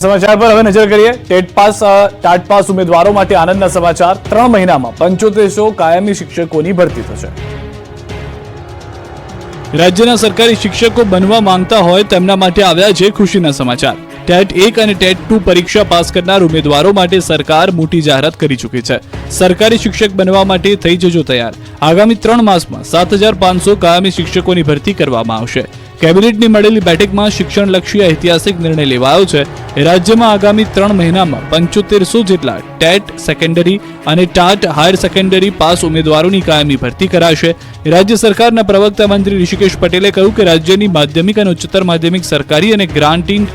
સમાચાર પર હવે નજર કરીએ। ટાટ પાસ ઉમેદવારો માટે આનંદના સમાચાર। 3 મહિનામાં 7500 કાયમી શિક્ષકોની ભરતી થશે। રાજ્યના સરકારી શિક્ષકો બનવા માંગતા હોય તેમના માટે આવ્યા છે ખુશીના સમાચાર। ટેટ 1 અને ટેટ 2 પરીક્ષા પાસ કરનાર ઉમેદવારો માટે સરકાર મોટી જાહેરાત કરી ચૂકી છે। સરકારી શિક્ષક બનવા માટે થઈ જજો તૈયાર। આગામી 3 માસમાં 7500 કાયમી શિક્ષકોની ભરતી કરવામાં આવશે। કેબિનેટની મળેલી બેઠકમાં શિક્ષણલક્ષી ઐતિહાસિક નિર્ણય લેવાયો છે। રાજ્યમાં આગામી 3 મહિનામાં 7500 જેટલા ટેટ સેકન્ડરી અને ટાટ હાયર સેકન્ડરી પાસ ઉમેદવારોની કાયમી ભરતી કરાશે। રાજ્ય સરકારના પ્રવક્તા મંત્રી ઋષિકેશ પટેલે કહ્યું કે રાજ્યની માધ્યમિક અને ઉચ્ચતર માધ્યમિક સરકારી અને ગ્રાન્ટિંગ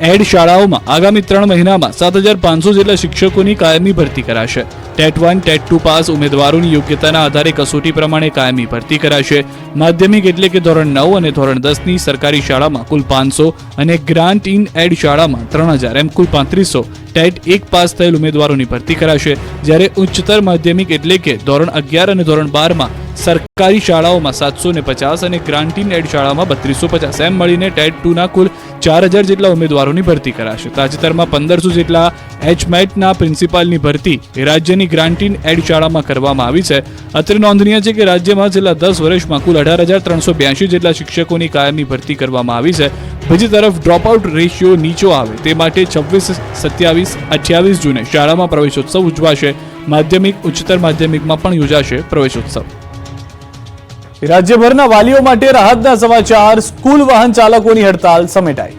એડ શાળાઓમાં આગામી 3 મહિનામાં 7500 જેટલા શિક્ષકોની કાયમી ભરતી કરાશે। ટેટ 1 ટેટ 2 પાસ ઉમેદવારોની યોગ્યતાના આધારે કસોટી પ્રમાણે કાયમી ભરતી કરાશે। માધ્યમિક એટલે કે ધોરણ 9 અને ધોરણ 10ની સરકારી શાળામાં કુલ 500 અને ગ્રાન્ટ ઇન એડ શાળામાં 3000 એમ કુલ 3500 ટેટ 1 પાસ થયેલ ઉમેદવારોની ભરતી કરાશે। જ્યારે ઉચ્ચતર માધ્યમિક એટલે કે ધોરણ 11 અને ધોરણ 12માં સરકારી શાળાઓમાં 750 અને ગ્રાન્ટ ઇન એડ શાળામાં 3250 એમ મળીને ટેટ 2ના કુલ 4000 જેટલા ઉમેદવારોની ભરતી કરાશે। તાજેતરમાં 1500 જેટલા એચમેટના પ્રિન્સિપાલની ભરતી રાજ્યની ગ્રાન્ટ ઇન એડ શાળામાં કરવામાં આવી છે। અત્રે નોંધનીય છે કે રાજ્યમાં છેલ્લા 10 વર્ષમાં કુલ 18382 જેટલા શિક્ષકોની કાયમી ભરતી કરવામાં આવી છે। બીજી તરફ ડ્રોપઆઉટ રેશિયો નીચો આવે તે માટે 26, 27, 28 જૂને શાળામાં પ્રવેશોત્સવ ઉજવાશે। માધ્યમિક ઉચ્ચતર માધ્યમિકમાં પણ યોજાશે પ્રવેશોત્સવ। રાજ્યભરના વાલીઓ માટે રાહતના સમાચાર। સ્કૂલ વાહન ચાલકોની હડતાલ સમેટાઈ।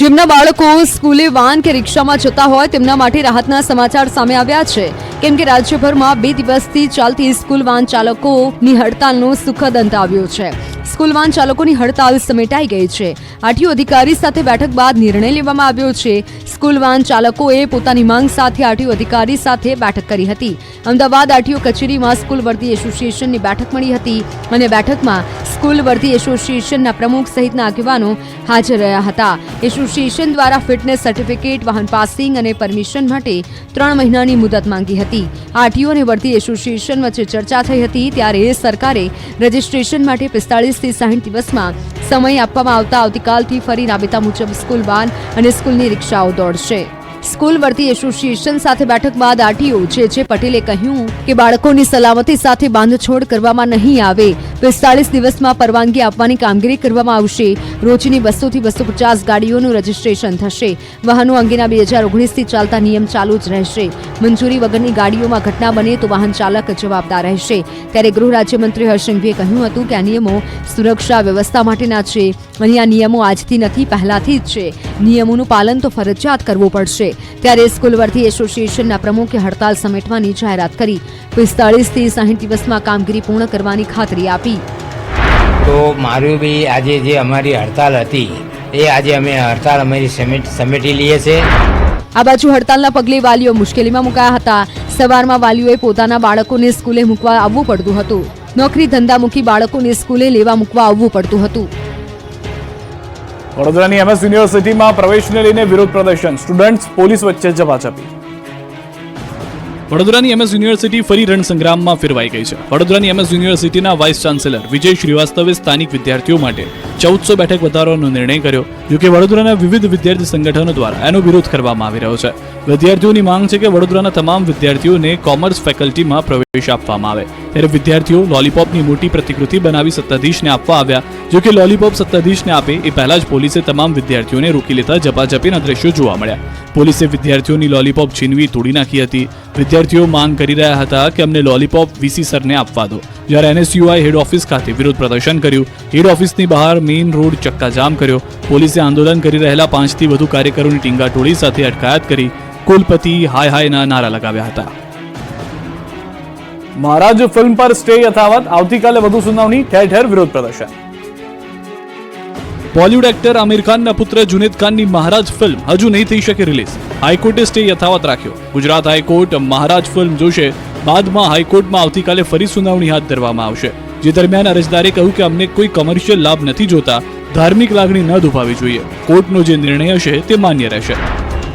જેમના બાળકો સ્કૂલે વાન કે રિક્ષામાં જતા હોય તેમના માટે રાહતના સમાચાર સામે આવ્યા છે, કેમ કે રાજ્યભરમાં 2 દિવસથી ચાલતી સ્કૂલ વાન ચાલકોની હડતાલનો સુખદ અંત આવ્યો છે। સ્કૂલ વાન ચાલકોની હડતાલ સમેટાઈ ગઈ છે। આરટીઓ અધિકારી સાથે બેઠક બાદ નિર્ણય લેવામાં આવ્યો છે। સ્કૂલ વાન ચાલકોએ પોતાની માંગ સાથે આરટીઓ અધિકારી સાથે બેઠક કરી હતી। અમદાવાદ આરટીઓ કચેરીમાં સ્કૂલ વર્ધી એસોસિએશનની બેઠક મળી હતી અને બેઠકમાં સ્કૂલ વર્ધી એસોસિએશનના પ્રમુખ સહિતના આગેવાનો હાજર રહ્યા હતા। એસોસિએશન દ્વારા ફિટનેસ સર્ટિફિકેટ, વાહન પાસિંગ અને પરમિશન માટે 3 મહિનાની મુદત માંગી હતી। આરટીઓ અને વર્ધી એસોસિએશન વચ્ચે ચર્ચા થઈ હતી ત્યારે સરકારે રજીસ્ટ્રેશન માટે 45 થી 60 દિવસમાં સમય આપવામાં આવતા આવતીકાલથી ફરી રાબેતા મુજબ સ્કૂલ વાન અને સ્કૂલની રિક્ષાઓ દોડશે। સ્કૂલ વર્ધી એસોસિએશન સાથે બેઠક બાદ આરટીઓ જે પટેલે કહ્યું કે બાળકોની સલામતી સાથે બાંધછોડ કરવામાં નહીં આવે। 45 દિવસમાં પરવાનગી આપવાની કામગીરી કરવામાં આવશે। રોજની 200 થી 250 ગાડીઓનું રજીસ્ટ્રેશન થશે। વાહનો અંગેના 2019થી ચાલતા નિયમ ચાલુ જ રહેશે। મંજૂરી વગરની ગાડીઓમાં ઘટના બને તો વાહન ચાલક જવાબદાર રહેશે। ત્યારે ગૃહ રાજ્યમંત્રી હર્ષ સંઘવીએ કહ્યું હતું કે આ નિયમો સુરક્ષા વ્યવસ્થા માટેના છે અને આ નિયમો આજથી નથી, પહેલાથી જ છે। નિયમોનું પાલન તો ફરજિયાત કરવું પડશે। ત્યારે સ્કૂલ વર્ધી એસોસિએશનના પ્રમુખે હડતાલ સમેટવાની જાહેરાત કરી। 45 થી 60 દિવસમાં કામગીરી પૂર્ણ કરવાની ખાતરી આપી। તો મારું બી આજે જે અમારી હડતાલ હતી એ આજે અમે હડતાલ અમારી સમેટી લઈએ છીએ। આ બાજુ હડતાલના પગલે વાલીઓ મુશ્કેલીમાં મુકાયા હતા। સવારમાં વાલીઓએ પોતાના બાળકોને સ્કૂલે મૂકવા આવવું પડતું હતું। નોકરી ધંધા મૂકી બાળકોને સ્કૂલે લેવા મૂકવા આવવું પડતું હતું। વડોદરાની એમએસ યુનિવર્સિટીમાં પ્રવેશને લઈને વિરોધ પ્રદર્શન। સ્ટુડન્ટ્સ પોલીસ વચ્ચે ઝપાઝપી। વડોદરાની એમએસ યુનિવર્સિટી ફરી રણસંગ્રામમાં ફેરવાઈ ગઈ છે। વડોદરાની એમએસ યુનિવર્સિટીના વાઇસ ચાન્સેલર વિજય શ્રીવાસ્તવે સ્થાનિક વિદ્યાર્થીઓ માટે 1400 બેઠક વધારવાનો નિર્ણય કર્યો। જોકે વડોદરાના વિવિધ વિદ્યાર્થી સંગઠનો દ્વારા એનો વિરોધ કરવામાં આવી રહ્યો છે। વિદ્યાર્થીઓની માંગ છે કે વડોદરાના તમામ વિદ્યાર્થીઓને કોમર્સ ફેકલ્ટીમાં પ્રવેશ આપવામાં આવે। ત્યારે વિદ્યાર્થીઓ લોલીપોપની મોટી પ્રતિકૃતિ બનાવી સત્તાધીશને આપવા આવ્યા। જોકે લોલીપોપ સત્તાધીશને આપે એ પહેલા જ પોલીસે તમામ વિદ્યાર્થીઓને રોકી લેતા ઝપાઝપીના દ્રશ્યો જોવા મળ્યા। પોલીસે વિદ્યાર્થીઓની લોલીપોપ છીનવી તોડી નાખી હતી। વિદ્યાર્થીઓ માંગ કરી રહ્યા હતા કે અમને લોલીપોપ વીસી સરને આપવા દો। જ્યારે એનએસયુઆઈ હેડ ઓફિસ ખાતે વિરોધ પ્રદર્શન કર્યું। હેડ ઓફિસની બહાર મેઇન રોડ ચક્કાજામ કર્યો। પોલીસે આંદોલન કરી રહેલા 5 થી વધુ કાર્યકરોની ટીંગાટોળી સાથે અટકાયત કરી। કુલપતિ હાય હાયના નારા લગાવ્યા હતા। મહારાજ ફિલ્મ પર સ્ટે યથાવત। આવતીકાલે વધુ સુનાવણી। ઠેર ઠેર વિરોધ પ્રદર્શન। બોલિવૂડ એક્ટર આમિર ખાનના પુત્ર જુનેદ ખાનની મહારાજ ફિલ્મ હજુ નહીં થઈ શકે રિલીઝ। હાઈકોર્ટે સ્ટે યથાવત રાખ્યો। ગુજરાત હાઈકોર્ટ મહારાજ ફિલ્મ જોશે। બાદમાં હાઈકોર્ટમાં આવતીકાલે ફરી સુનાવણી હાથ ધરવામાં આવશે। જે દરમિયાન અરજદારે કહ્યું કે અમને કોઈ કમર્શિયલ લાભ નથી જોતા, ધાર્મિક લાગણી ન દુભાવી જોઈએ। કોર્ટનો જે નિર્ણય હશે તે માન્ય રહેશે।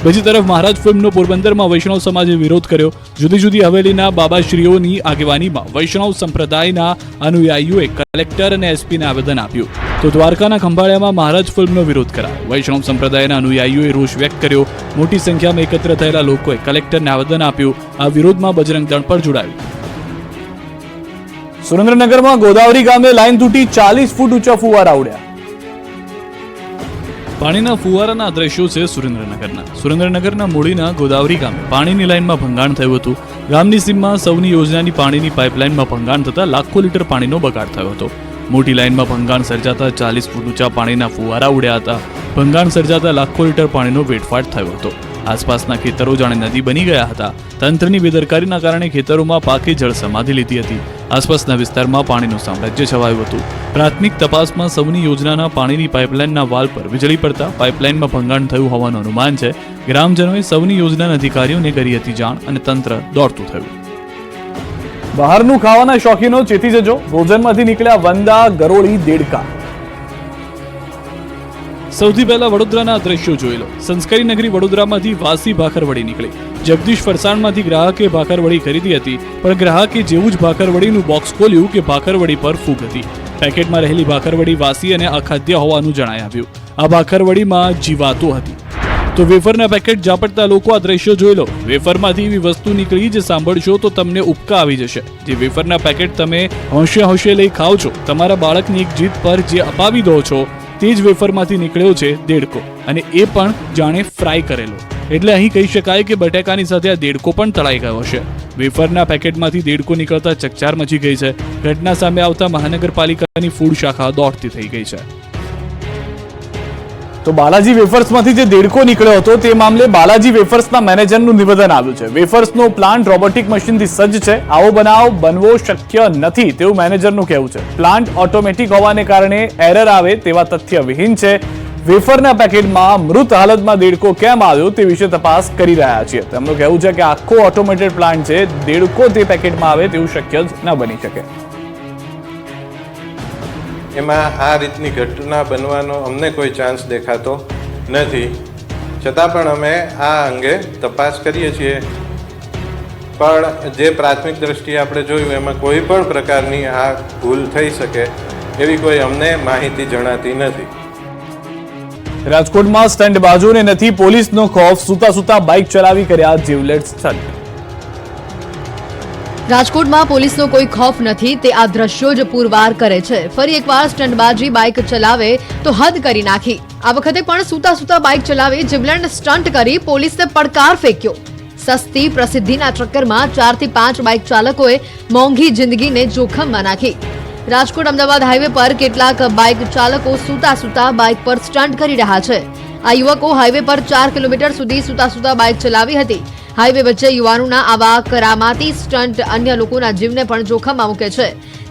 બીજી તરફ મહારાજ ફિલ્મનો પોરબંદરમાં વૈષ્ણવ સમાજે વિરોધ કર્યો। જુદી જુદી હવેલીના બાબાશ્રીઓની આગેવાનીમાં વૈષ્ણવ સંપ્રદાયના અનુયાયીઓએ કલેક્ટર અને એસપીને આવેદન આપ્યું। તો દ્વારકાના ખંભાળિયામાં મહારાજ ફિલ્મનો વિરોધ કરાયો. વૈષ્ણવ સંપ્રદાયના અનુયાયીઓએ રોષ વ્યક્ત કર્યો. મોટી સંખ્યામાં એકત્ર થયેલા લોકોએ કલેક્ટરને આવેદન આપ્યું. આ વિરોધમાં બજરંગ દળ પણ જોડાયું. સુરેન્દ્રનગરમાં ગોદાવરી ગામે લાઈન તૂટી 40 ફૂટ ઊંચા ફુવારા ઉડ્યા. પાણીના ફુવારાના દ્રશ્યો છે સુરેન્દ્રનગરના મૂળીના ગોદાવરી ગામે પાણીની લાઈનમાં ભંગાણ થયું હતું. ગામની સીમમાં સૌની યોજનાની પાણીની પાઇપલાઇનમાં ભંગાણ થતા લાખો લીટર પાણીનો બગાડ થયો હતો. મોટી લાઈનમાં ભંગાણ સર્જાતા 40 ફૂટ ઊંચા પાણીના ફુવારા ઉડ્યા હતા. ભંગાણ સર્જાતા લાખો લીટર પાણીનો વેડફાટ થયો હતો. આસપાસના ખેતરો જાણે નદી બની ગયા હતા. તંત્રની બેદરકારીના કારણે ખેતરોમાં પાકી જળ સમાધિ લીધી હતી. આસપાસના વિસ્તારમાં પાણીનું સામ્રાજ્ય છવાયું હતું. પ્રાથમિક તપાસમાં સૌની યોજનાના પાણીની પાઇપલાઇનના વાલ પર વીજળી પડતા પાઇપલાઇનમાં ભંગાણ થયું હોવાનું અનુમાન છે. ગ્રામજનોએ સૌની યોજનાના અધિકારીઓને કરી હતી જાણ અને તંત્ર દોડતું થયું. બહારનું ખાવાના શોખીનો ચેતી જજો. ભોજનમાંથી નીકળ્યા વંદા, ગરોળી, દેડકા. સૌથી પહેલા વડોદરાના દ્રશ્યો જોઈ લો. સંસ્કારી નગરી વડોદરામાંથી વાસી ભાખરવડી નીકળી. જગદીશ ફરસાણમાંથી ગ્રાહકે ભાખરવડી ખરીદી હતી, પણ ગ્રાહકે જેવું જ ભાખરવડીનું બોક્સ ખોલ્યું કે ભાખરવડી પર ફૂગ હતી. પેકેટમાં રહેલી ભાખરવડી વાસી અને અખાદ્ય હોવાનું જણાઈ આવ્યું. આ ભાખરવડીમાં જીવાતો હતી. તો વેફરના પેકેટ ઝાપટતા લોકો આ દ્રશ્યો જોઈ લો. વેફરમાંથી એવી વસ્તુ નીકળી જે સાંભળશો તો તમને ઉપકા આવી જશે. જે વેફરના પેકેટ તમે હોંશે હોંશે લઈ ખાઓ છો, તમારા બાળકની એક જીદ પર જે અપાવી દો છો, તે જ વેફરમાંથી નીકળ્યો છે દેડકો, અને એ પણ જાણે ફ્રાય કરેલો. એટલે અહીં કહી શકાય કે બટાકાની સાથે આ દેડકો પણ તળાઈ ગયો છે. વેફરના પેકેટમાંથી દેડકો નીકળતા ચકચાર મચી ગઈ છે. ઘટના સામે આવતા મહાનગરપાલિકાની ફૂડ શાખા દોડતી થઈ ગઈ છે. તો બાલાજી વેફર્સમાંથી જે દેડકો નીકળ્યો હતો તે મામલે બાલાજી વેફર્સના મેનેજરનું નિવેદન આવ્યું છે. વેફર્સનો પ્લાન્ટ રોબોટિક મશીનથી સજ્જ છે. આવો બનાવ બનવો શક્ય નથી તેવું મેનેજરનું કહેવું છે. પ્લાન્ટ ઓટોમેટિક હોવાને કારણે એરર આવે તેવા તથ્ય વિહીન છે. વેફરના પેકેટમાં મૃત હાલતમાં દેડકો કેમ આવ્યો તે વિશે તપાસ કરી રહ્યા છીએ. તેમનું કહેવું છે કે આખો ઓટોમેટેડ પ્લાન્ટ છે. દેડકો તે પેકેટમાં આવે તેવું શક્ય જ ન બની શકે. એમાં આ રીતની ઘટના બનવાનો અમને કોઈ ચાન્સ દેખાતો નથી. છતાં પણ અમે આ અંગે તપાસ કરીએ છીએ. પણ જે પ્રાથમિક દ્રષ્ટિએ આપણે જોયું એમાં કોઈ પણ પ્રકારની આ ભૂલ થઈ શકે એવી કોઈ અમને માહિતી જણાતી નથી. રાજકોટમાં સ્ટંટબાજોને નથી પોલીસનો ખોફ. સૂતા સૂતા બાઇક ચલાવી કર્યા જીવલેણ સ્ટંટ. રાજકોટમાં પોલીસનો કોઈ ખોફ નથી, તે આ દ્રશ્યો જ પુરવાર કરે છે. ફરી એકવાર સ્ટંટબાજી બાઇક ચલાવે તો હદ કરી નાખી. આ વખતે પણ સૂતા સૂતા બાઇક ચલાવી જીવલેણ સ્ટંટ કરી પોલીસને પડકાર ફેંક્યો. સસ્તી પ્રસિદ્ધિના ચક્કરમાં 4 થી 5 બાઇક ચાલકોએ મોંઘી જિંદગીને જોખમમાં નાખી. રાજકોટ અમદાવાદ હાઈવે પર કેટલાક બાઇક ચાલકો સૂતા સૂતા બાઇક પર સ્ટંટ કરી રહ્યા છે. આ યુવકો હાઈવે પર 4 કિલોમીટર સુધી સૂતા સૂતા બાઇક ચલાવી હતી. હાઈવે વચ્ચે યુવાનોના આવા કરામાતી સ્ટંટ અન્ય લોકોના જીવને પણ જોખમમાં મૂકે છે.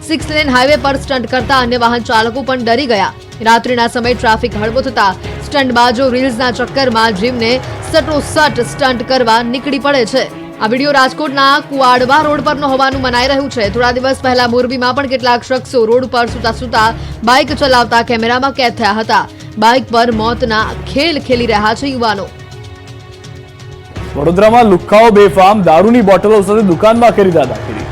6 લેન હાઈવે પર સ્ટંટ કરતા અન્ય વાહન ચાલકો પણ ડરી ગયા. રાત્રિના સમયે ટ્રાફિક હળવો થતા સ્ટંટબાજો રીલ્સના ચક્કરમાં જીવને સટોસટ સ્ટંટ કરવા નીકળી પડે છે. આ વિડીયો રાજકોટના કુવાડવા રોડ પરનો હોવાનું મનાઈ રહ્યું છે. થોડા દિવસ પહેલા મોરબીમાં પણ કેટલાક શખ્સો રોડ પર સૂતા સૂતા બાઇક ચલાવતા કેમેરામાં કેદ થયા હતા. બાઇક પર મોતના ખેલ ખેલી રહ્યા છે યુવાનો. વડોદરામાં લુખ્ખાઓ બેફામ, દારૂની બોટલો સાથે દુકાનમાં કરી દાદાગીરી.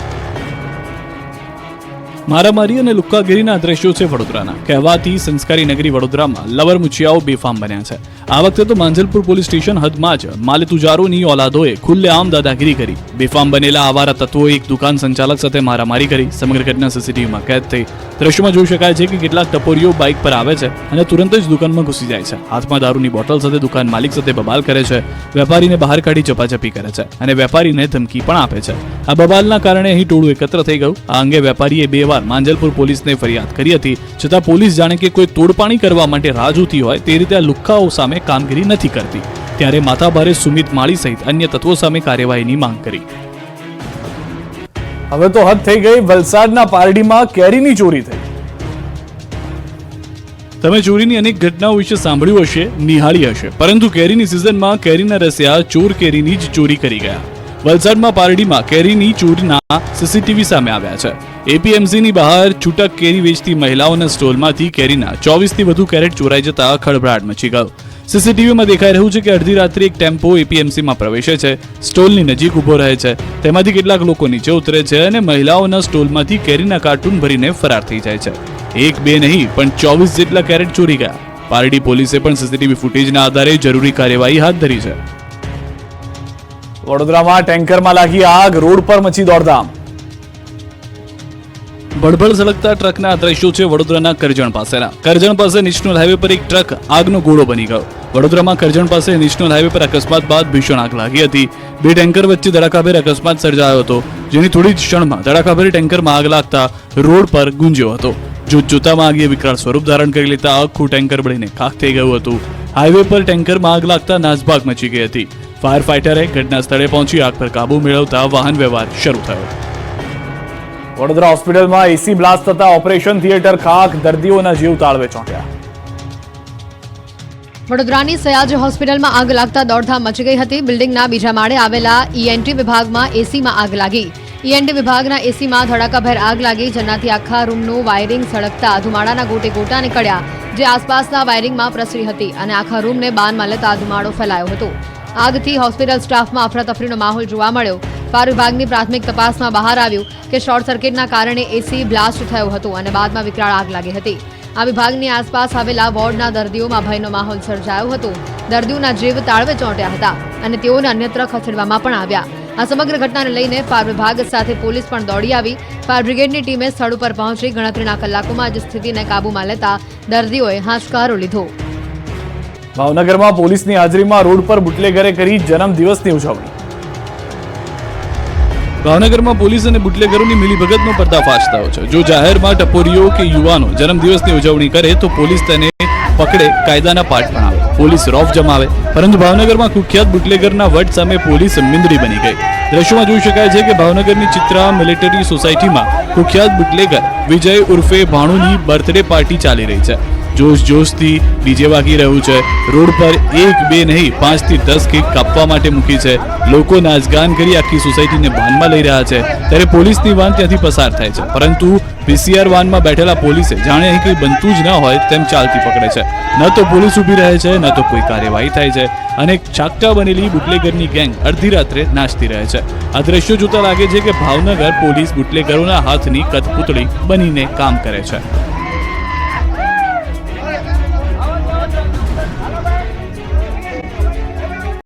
મારામારી અને લુખ્ખાગીરીના દ્રશ્યો છે વડોદરાના. કહેવાતી સંસ્કારી નગરી વડોદરામાં લવર મુચિયાઓ બેફામ બન્યા છે. આ વખતે તો માંજલપુર પોલીસ સ્ટેશન હદમાં જ માલેતુજારોની ઓલાદોએ ખુલ્લેઆમ દાદાગીરી કરી. બેફામ બનેલા આવારા તત્વોએ એક દુકાન સંચાલક સાથે મારામારી કરી. સમગ્ર ઘટના સીસીટીવીમાં કેદ થઈ. દ્રશ્યોમાં જોઈ શકાય છે કે કેટલાક ટપોરીઓ બાઇક પર આવે છે અને તુરંત જ દુકાનમાં ઘૂસી જાય છે. હાથમાં દારૂની બોટલ સાથે દુકાન માલિક સાથે બબાલ કરે છે. વેપારીને બહાર કાઢી ઝપાઝપી કરે છે અને વેપારીને ધમકી પણ આપે છે. આ બબાલના કારણે અહીં ટોળું એકત્ર થઈ ગયું. આ અંગે વેપારીએ 2 વાર માંજલપુર પોલીસને ફરિયાદ કરી હતી. છતાં પોલીસ જાણે કે કોઈ તોડપાણી કરવા માટે રાહ જોતી હોય તે રીતે આ લુખ્ખાઓ સામે કામગીરી નથી કરતી. ત્યારે માથાભારે સુમિત માળી સહિત અન્ય તત્વો સામે કાર્યવાહીની માંગ કરી. હવે તો હદ થઈ ગઈ. વલસાડના પારડીમાં કેરીની ચોરી થઈ. તમે ચોરીની અનેક ઘટનાઓ વિશે સાંભળ્યું હશે, નિહાળી હશે, પરંતુ કેરીની સિઝનમાં કેરીના રસિયા ચોર કેરીની જ ચોરી કરી ગયા. વલસાડમાં પારડીમાં કેરીની ચોરીના સીસીટીવી સામે આવ્યા છે. એપીએમસીની બહાર છૂટક કેરી વેચતી મહિલાઓના સ્ટોલમાંથી કેરીના 24 થી વધુ કેરેટ ચોરાઈ જતા ખળભળાટ મચી ગયો. સીસીટીવીમાં દેખાઈ રહ્યું છે કે અડધી રાત્રે એક ટેમ્પો એપીએમસીમાં પ્રવેશે છે, સ્ટોલની નજીક ઊભો રહે છે. તેમાંથી કેટલાક લોકો નીચે ઉતરે છે અને મહિલાઓના સ્ટોલમાંથી કેરીના કાર્ટૂન ભરીને ફરાર થઈ જાય છે. એક બે નહીં પણ 24 જેટલા કેરેટ ચોરી ગયા. પારડી પોલીસે પણ સીસીટીવી ફૂટેજના આધારે જરૂરી કાર્યવાહી હાથ ધરી છે. વડોદરામાં ટેન્કરમાં લાગી આગ, રોડ પર મચી દોડધામ. ભડભડ સળગતા ટ્રકના આ દ્રશ્યો છે વડોદરાના કરજણ પાસેના. કરજણ પાસે નેશનલ હાઈવે પર એક ટ્રક આગનો ગોળો બની ગયો. વડોદરામાં કરજણ પાસે નેશનલ હાઈવે પર અકસ્માત બાદ ભીષણ આગ લાગી હતી. બે ટેન્કર વચ્ચે ધડાકાભેર અકસ્માત સર્જાયો હતો, જેની થોડી જ ક્ષણમાં ધડાકાભેર ટેન્કરમાં આગ લાગતા રોડ પર ગુંજ્યો હતો. જોતજોતામાં આગે વિકરાળ સ્વરૂપ ધારણ કરી લેતા આખું ટેન્કર બળીને ખાખ થઈ ગયું હતું. હાઈવે પર ટેન્કરમાં આગ લાગતા નાસભાગ મચી ગઈ હતી. ફાયર ફાઈટરે ઘટના સ્થળે પહોંચી આગ પર કાબુ મેળવતા વાહન વ્યવહાર શરૂ થયો. વડોદરા હોસ્પિટલમાં એસી બ્લાસ્ટ થતા ઓપરેશન થિયેટર ખાખ, દર્દીઓના જીવ તાળવે ચોંટ્યા. વડોદરાની સયાજ હોસ્પિટલમાં આગ લાગતા દોડધામ મચી ગઈ હતી. બિલ્ડિંગના બીજા માળે આવેલા ઈએનટી વિભાગમાં એસીમાં આગ લાગી. ઈએનટી વિભાગના એસીમાં ધડાકાભેર આગ લાગી, જેનાથી આખા રૂમનું વાયરિંગ સળગતા ધુમાડાના ગોટે ગોટા નીકળ્યા, જે આસપાસના વાયરિંગમાં પ્રસરી હતી અને આખા રૂમને બાનમાં લેતા ધુમાડો ફેલાયો હતો. આગથી હોસ્પિટલ સ્ટાફમાં અફરાતફરીનો માહોલ જોવા મળ્યો. ફાયર વિભાગની પ્રાથમિક તપાસમાં બહાર આવ્યું કે શોર્ટ સર્કિટના કારણે એસી બ્લાસ્ટ થયો હતો અને બાદમાં વિકરાળ આગ લાગી હતી. આ વિભાગની આસપાસ આવેલા વોર્ડના દર્દીઓમાં ભયનો માહોલ સર્જાયો હતો. દર્દીઓના જીવ તાળવે ચોંટ્યા હતા અને તેઓને અન્યત્ર ખસેડવામાં પણ આવ્યા. આ સમગ્ર ઘટનાને લઈને ફાયર વિભાગ સાથે પોલીસ પણ દોડી આવી. ફાયર બ્રિગેડની ટીમે સ્થળ ઉપર પહોંચી ગણતરીના કલાકોમાં જ સ્થિતિને કાબૂમાં લેતા દર્દીઓએ હાશકારો લીધો. ભાવનગરમાં પોલીસની હાજરીમાં રોડ પર બુટલેગરે કરી જન્મદિવસની ઉજવણી. ભાવનગરમાં પોલીસ અને બુટલેગરોની મિલીભગતનો પર્દાફાશ થયો છે. જો જાહેરમાં ટપોરીઓ કે યુવાનો જન્મદિવસની ઉજવણી કરે તો પોલીસ તેને પકડે, કાયદાના પાઠ ભણાવે, પોલીસ રોફ જમાવે. પરંતુ ભાવનગરમાં કુખ્યાત બુટલેગરના વટ સામે પોલીસ મિંદરી બની ગઈ. દ્રશ્યોમાં જોઈ શકાય છે કે ભાવનગરની ચિત્રા મિલિટરી સોસાયટીમાં કુખ્યાત બુટલેગર વિજય ઉર્ફે ભાણુની બર્થડે પાર્ટી ચાલી રહી છે. જોશ જોશથી ડીજે વાગી રહ્યું છે. રોડ પર એક બે નહીં 5 થી 10 કેક કાપવા માટે મૂકી છે. લોકો નાચગાન કરી આખી સોસાયટીને બાનમાં લઈ રહ્યા છે. ત્યારે પોલીસની વાન ત્યાંથી પસાર થાય છે, પરંતુ પીસીઆર વાનમાં બેઠેલા પોલીસે જાણે અહીં કંઈ બનતું જ ન હોય તેમ ચાલતી પકડે છે. ન તો પોલીસ ઊભી રહે છે, ન તો કોઈ કાર્યવાહી થાય છે અને ચાકટા બનેલી બુટલેગરની ગેંગ અડધી રાત્રે નાચતી રહે છે. આ દ્રશ્યો જોતા લાગે છે કે ભાવનગર પોલીસ બુટલેગરોના હાથની કઠપૂતળી બનીને કામ કરે છે.